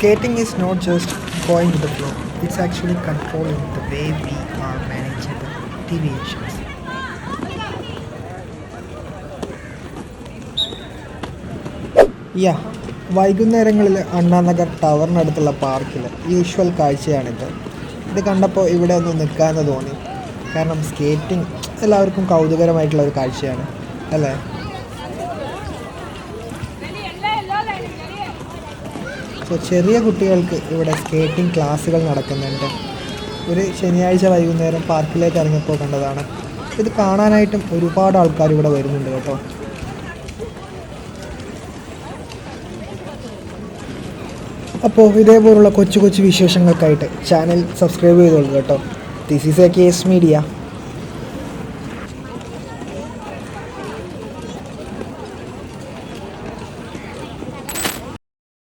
Skating is not just going with the flow, it's actually controlling the way we are managing the deviations. യാ വൈകുന്നേരങ്ങളിൽ അണ്ണാനഗർ ടവറിനടുത്തുള്ള പാർക്കിൽ usual കാഴ്ചയാണിത്. ഇത് കണ്ടപ്പോൾ ഇവിടെ ഒന്ന് നിൽക്കാമെന്ന് തോന്നി. കാരണം സ്കേറ്റിംഗ് എല്ലാവർക്കും കൗതുകരമായിട്ടുള്ള ഒരു കാഴ്ചയാണ് അല്ലേ. സോ ചെറിയ കുട്ടികൾക്ക് ഇവിടെ സ്കേറ്റിംഗ് ക്ലാസ്സുകൾ നടക്കുന്നുണ്ട്. ഒരു ശനിയാഴ്ച വൈകുന്നേരം പാർക്കിലേക്ക് ഇറങ്ങിയപ്പോൾ കണ്ടതാണ്. ഇത് കാണാനായിട്ടും ഒരുപാട് ആൾക്കാർ ഇവിടെ വരുന്നുണ്ട് കേട്ടോ. അപ്പോൾ ഇതേപോലുള്ള കൊച്ചു കൊച്ചു വിശേഷങ്ങൾക്കായിട്ട് ചാനൽ സബ്സ്ക്രൈബ് ചെയ്തോളൂ കേട്ടോ. This is A case media.